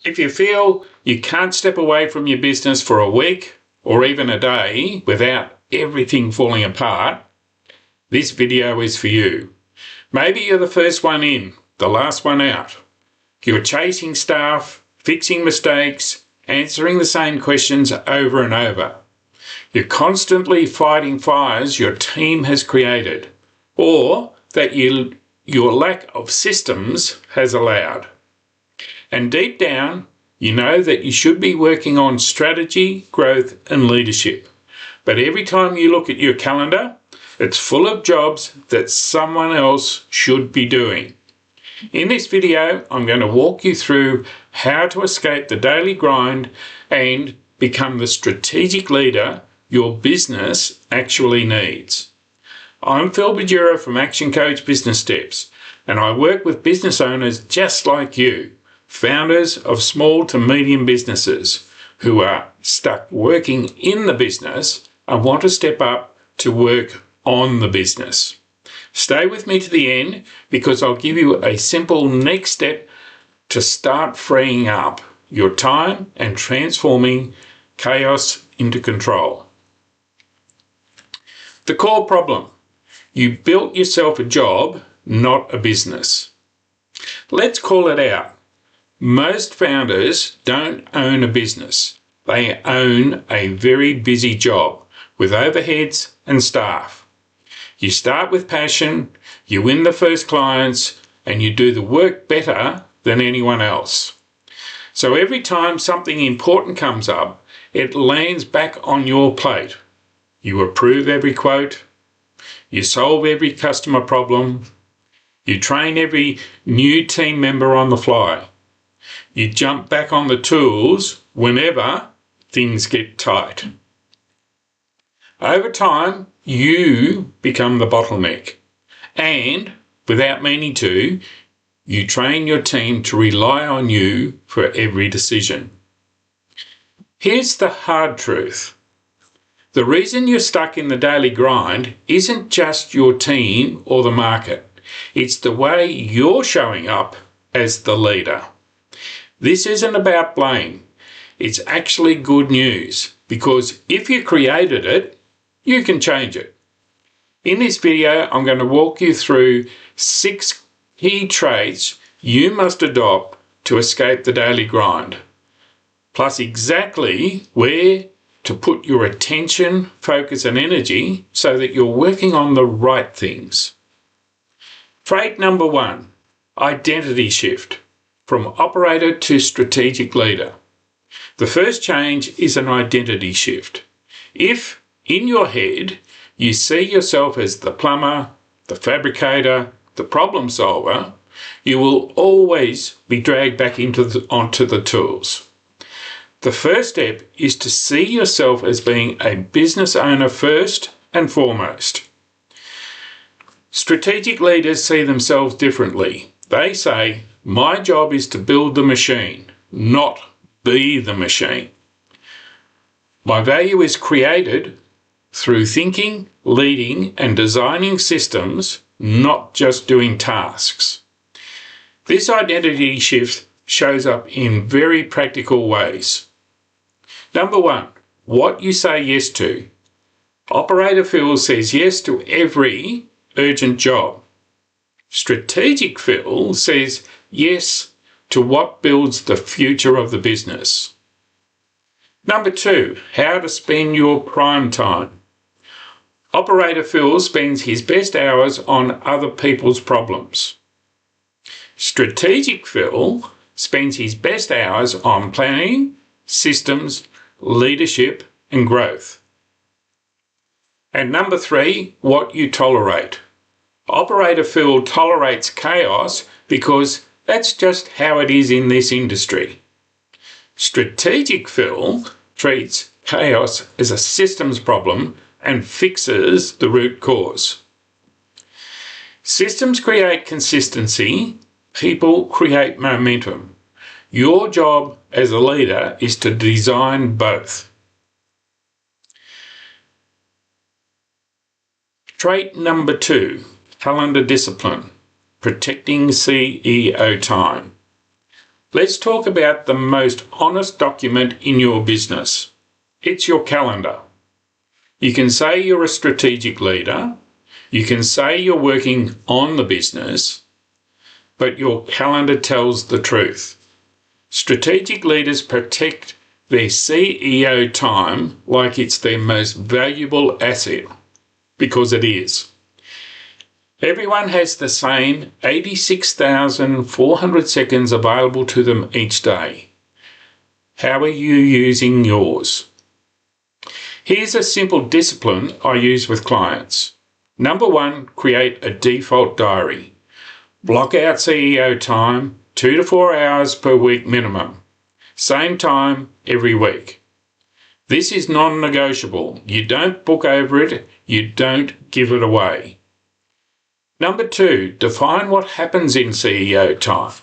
If you feel you can't step away from your business for a week or even a day without everything falling apart, this video is for you. Maybe you're the first one in, the last one out. You're chasing staff, fixing mistakes, answering the same questions over and over. You're constantly fighting fires your team has created, or that your lack of systems has allowed. And deep down, you know that you should be working on strategy, growth, and leadership. But every time you look at your calendar, it's full of jobs that someone else should be doing. In this video, I'm going to walk you through how to escape the daily grind and become the strategic leader your business actually needs. I'm Phil Badura from Action Coach Business Steps, and I work with business owners just like you, founders of small to medium businesses who are stuck working in the business and want to step up to work on the business. Stay with me to the end because I'll give you a simple next step to start freeing up your time and transforming chaos into control. The core problem: you built yourself a job, not a business. Let's call it out. Most founders don't own a business. They own a very busy job with overheads and staff. You start with passion, you win the first clients, and you do the work better than anyone else. So every time something important comes up, it lands back on your plate. You approve every quote, you solve every customer problem, you train every new team member on the fly. You jump back on the tools whenever things get tight. Over time, you become the bottleneck, and without meaning to, you train your team to rely on you for every decision. Here's the hard truth. The reason you're stuck in the daily grind isn't just your team or the market. It's the way you're showing up as the leader. This isn't about blame. It's actually good news, because if you created it, you can change it. In this video, I'm going to walk you through 6 key traits you must adopt to escape the daily grind, plus exactly where to put your attention, focus, and energy so that you're working on the right things. Trait number 1, identity shift, from operator to strategic leader. The first change is an identity shift. If, in your head, you see yourself as the plumber, the fabricator, the problem solver, you will always be dragged back onto the tools. The first step is to see yourself as being a business owner first and foremost. Strategic leaders see themselves differently. They say, my job is to build the machine, not be the machine. My value is created through thinking, leading, and designing systems, not just doing tasks. This identity shift shows up in very practical ways. Number 1, what you say yes to. Operator Phil says yes to every urgent job. Strategic Phil says yes to what builds the future of the business. Number 2, how to spend your prime time. Operator Phil spends his best hours on other people's problems. Strategic Phil spends his best hours on planning, systems, leadership, and growth. And number 3, what you tolerate. Operator Phil tolerates chaos because that's just how it is in this industry. Strategic Phil treats chaos as a systems problem and fixes the root cause. Systems create consistency, people create momentum. Your job as a leader is to design both. Trait number 2, calendar discipline, protecting CEO time. Let's talk about the most honest document in your business. It's your calendar. You can say you're a strategic leader. You can say you're working on the business, but your calendar tells the truth. Strategic leaders protect their CEO time like it's their most valuable asset, because it is. Everyone has the same 86,400 seconds available to them each day. How are you using yours? Here's a simple discipline I use with clients. Number 1, create a default diary. Block out CEO time, 2 to 4 hours per week minimum. Same time every week. This is non-negotiable. You don't book over it, you don't give it away. Number 2, define what happens in CEO time.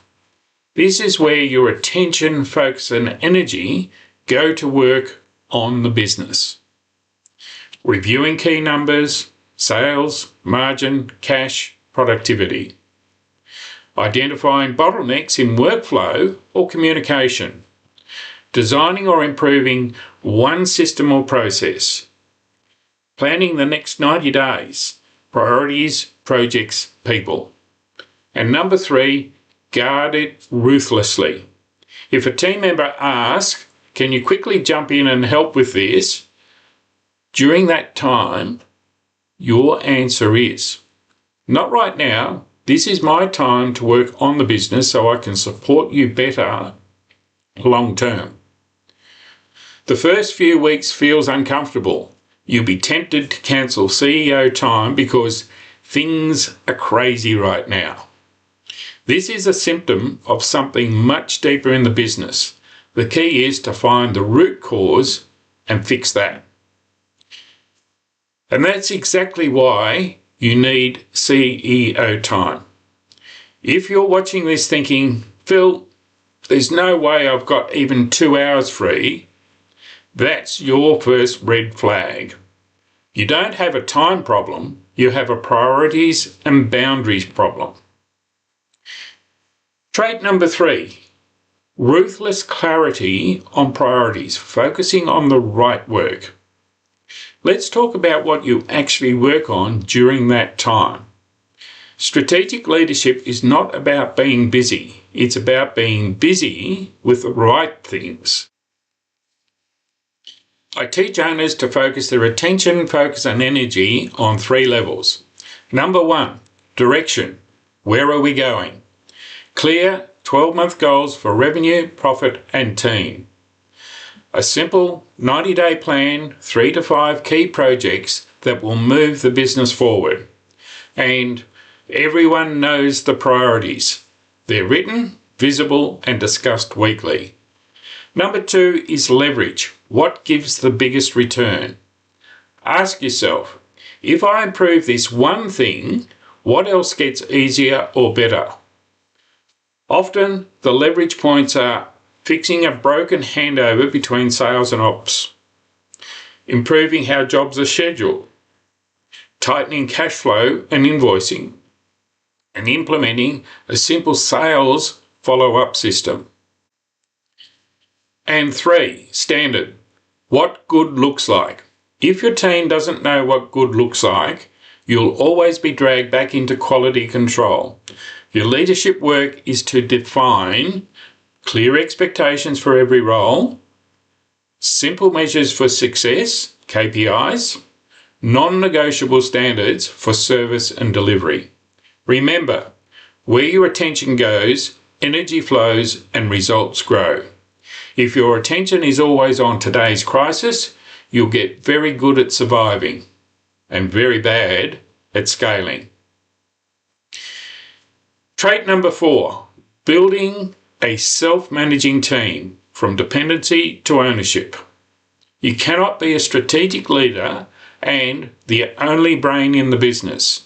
This is where your attention, focus and energy go to work on the business. Reviewing key numbers, sales, margin, cash, productivity. Identifying bottlenecks in workflow or communication. Designing or improving one system or process. Planning the next 90 days. Priorities, projects, people. And number 3, guard it ruthlessly. If a team member asks, can you quickly jump in and help with this? During that time, your answer is, not right now. This is my time to work on the business so I can support you better long term. The first few weeks feels uncomfortable. You'll be tempted to cancel CEO time because things are crazy right now. This is a symptom of something much deeper in the business. The key is to find the root cause and fix that. And that's exactly why you need CEO time. If you're watching this thinking, Phil, there's no way I've got even 2 hours free, that's your first red flag. You don't have a time problem, you have a priorities and boundaries problem. Trait number 3, ruthless clarity on priorities, focusing on the right work. Let's talk about what you actually work on during that time. Strategic leadership is not about being busy. It's about being busy with the right things. I teach owners to focus their attention, focus and energy on 3 levels. Number 1, direction. Where are we going? Clear 12-month goals for revenue, profit and team. A simple 90-day plan, 3 to 5 key projects that will move the business forward. And everyone knows the priorities. They're written, visible and discussed weekly. Number 2 is leverage. What gives the biggest return? Ask yourself, if I improve this one thing, what else gets easier or better? Often the leverage points are fixing a broken handover between sales and ops, improving how jobs are scheduled, tightening cash flow and invoicing, and implementing a simple sales follow-up system. And 3, standard. What good looks like. If your team doesn't know what good looks like, you'll always be dragged back into quality control. Your leadership work is to define clear expectations for every role, simple measures for success, KPIs, non-negotiable standards for service and delivery. Remember, where your attention goes, energy flows and results grow. If your attention is always on today's crisis, you'll get very good at surviving and very bad at scaling. Trait number 4, building a self-managing team from dependency to ownership. You cannot be a strategic leader and the only brain in the business.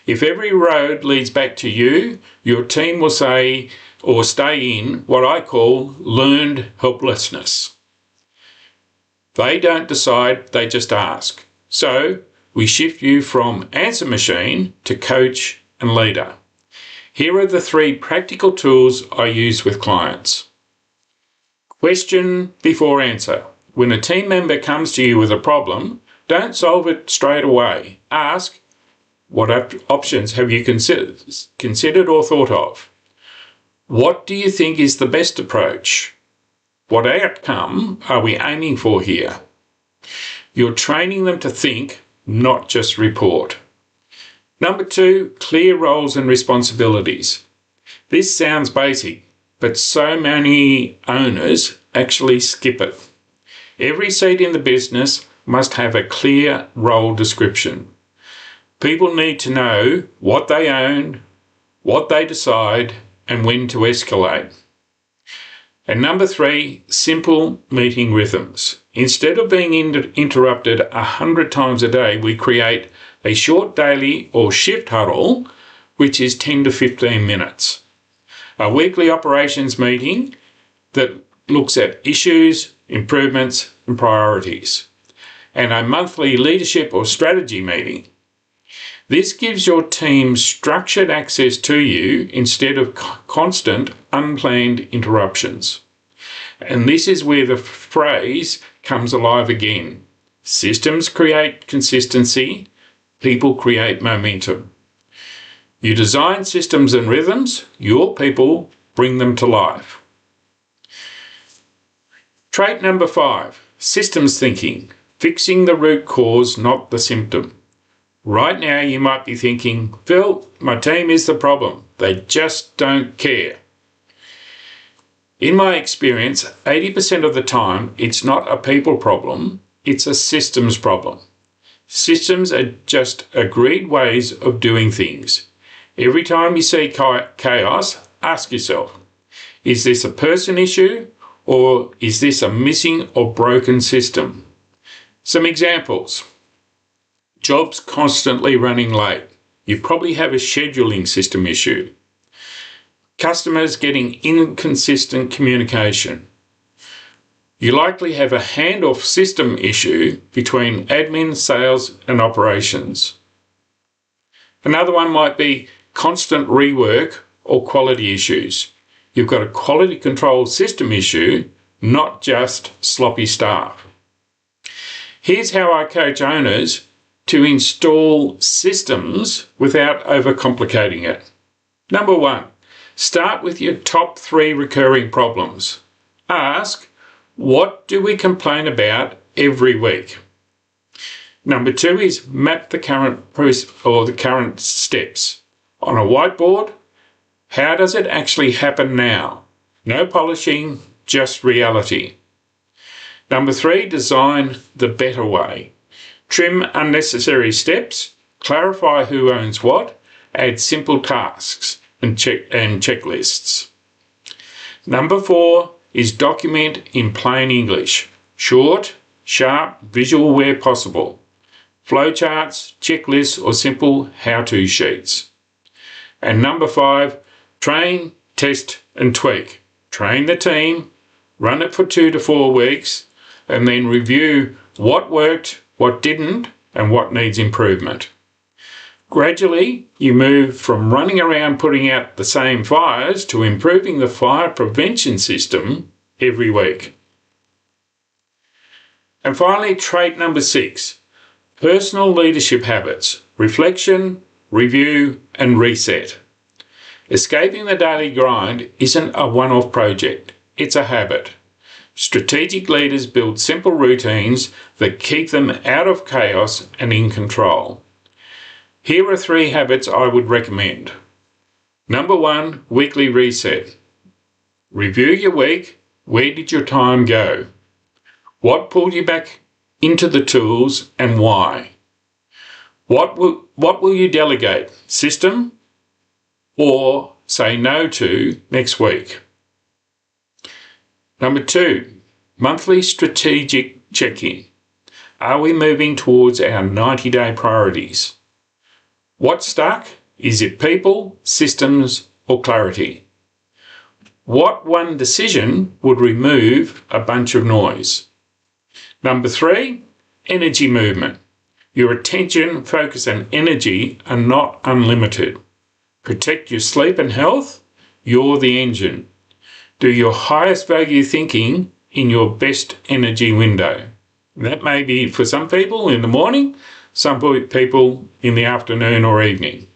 If every road leads back to you, your team will say or stay in what I call learned helplessness. They don't decide, they just ask. So we shift you from answer machine to coach and leader. Here are the 3 practical tools I use with clients. Question before answer. When a team member comes to you with a problem, don't solve it straight away. Ask, what options have you considered or thought of? What do you think is the best approach? What outcome are we aiming for here? You're training them to think, not just report. Number 2, clear roles and responsibilities. This sounds basic, but so many owners actually skip it. Every seat in the business must have a clear role description. People need to know what they own, what they decide, and when to escalate. And number 3, simple meeting rhythms. Instead of being interrupted 100 times a day, we create a short daily or shift huddle, which is 10 to 15 minutes. A weekly operations meeting that looks at issues, improvements, and priorities. And a monthly leadership or strategy meeting. This gives your team structured access to you instead of constant, unplanned interruptions. And this is where the phrase comes alive again. Systems create consistency, people create momentum. You design systems and rhythms, your people bring them to life. Trait number 5, systems thinking. Fixing the root cause, not the symptom. Right now you might be thinking, Phil, my team is the problem. They just don't care. In my experience, 80% of the time, it's not a people problem, it's a systems problem. Systems are just agreed ways of doing things. Every time you see chaos, ask yourself, is this a person issue or is this a missing or broken system? Some examples. Jobs constantly running late. You probably have a scheduling system issue. Customers getting inconsistent communication. You likely have a handoff system issue between admin, sales, and operations. Another one might be constant rework or quality issues. You've got a quality control system issue, not just sloppy staff. Here's how I coach owners to install systems without overcomplicating it. Number 1, start with your top 3 recurring problems. Ask, what do we complain about every week? Number 2 is map the current steps. On a whiteboard, how does it actually happen now? No polishing, just reality. Number 3, design the better way. Trim unnecessary steps, clarify who owns what, add simple tasks and checklists. Number 4 is document in plain English. Short, sharp, visual where possible. Flowcharts, checklists, or simple how-to sheets. And number 5, train, test, and tweak. Train the team, run it for 2 to 4 weeks, and then review what worked, what didn't, and what needs improvement. Gradually, you move from running around putting out the same fires to improving the fire prevention system every week. And finally, trait number 6, personal leadership habits, reflection, review, and reset. Escaping the daily grind isn't a one-off project, it's a habit. Strategic leaders build simple routines that keep them out of chaos and in control. Here are 3 habits I would recommend. Number 1, weekly reset. Review your week. Where did your time go? What pulled you back into the tools and why? What will you delegate? System or say no to next week? Number 2, monthly strategic check-in. Are we moving towards our 90-day priorities? What's stuck? Is it people, systems, or clarity? What one decision would remove a bunch of noise? Number 3, energy movement. Your attention, focus, and energy are not unlimited. Protect your sleep and health. You're the engine. Do your highest value thinking in your best energy window. That may be for some people in the morning, some people in the afternoon or evening.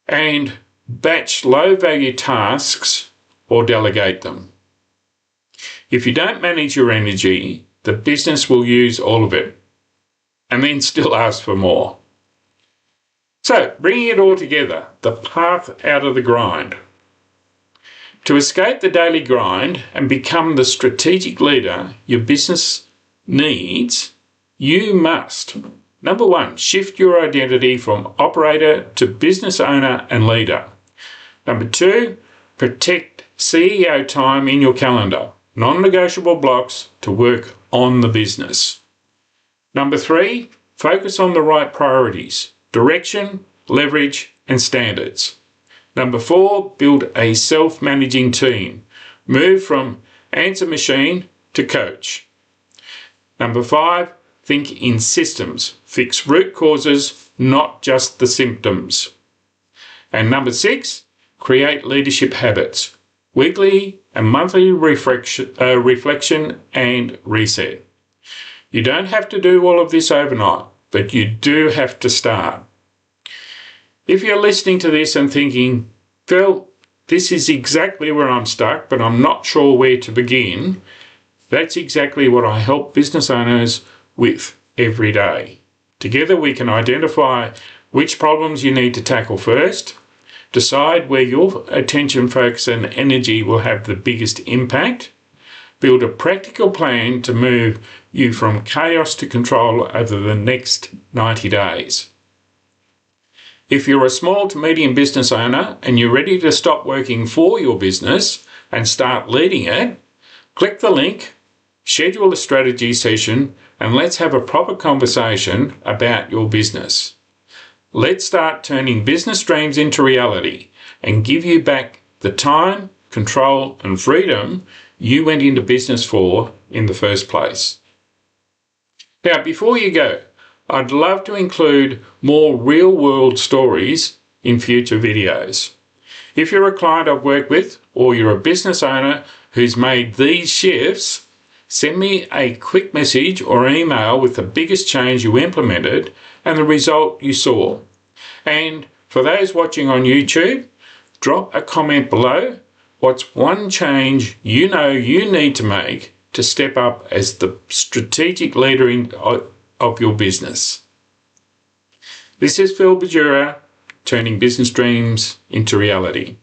And batch low value tasks or delegate them. If you don't manage your energy, the business will use all of it and then still ask for more. So, bringing it all together, the path out of the grind. To escape the daily grind and become the strategic leader your business needs, you must, number one, shift your identity from operator to business owner and leader. Number two, protect CEO time in your calendar, non-negotiable blocks to work on the business. Number three, focus on the right priorities, direction, leverage, and standards. Number four, build a self-managing team. Move from answer machine to coach. Number five, think in systems. Fix root causes, not just the symptoms. And number six, create leadership habits. Weekly and monthly reflection and reset. You don't have to do all of this overnight, but you do have to start. If you're listening to this and thinking, Phil, this is exactly where I'm stuck, but I'm not sure where to begin, that's exactly what I help business owners with every day. Together we can identify which problems you need to tackle first, decide where your attention, focus and energy will have the biggest impact, build a practical plan to move you from chaos to control over the next 90 days. If you're a small to medium business owner and you're ready to stop working for your business and start leading it, click the link, schedule a strategy session, and let's have a proper conversation about your business. Let's start turning business dreams into reality and give you back the time, control, and freedom you went into business for in the first place. Now, before you go, I'd love to include more real-world stories in future videos. If you're a client I've worked with or you're a business owner who's made these shifts, send me a quick message or email with the biggest change you implemented and the result you saw. And for those watching on YouTube, drop a comment below. What's one change you know you need to make to step up as the strategic leader of your business? This is Phil Badura, turning business dreams into reality.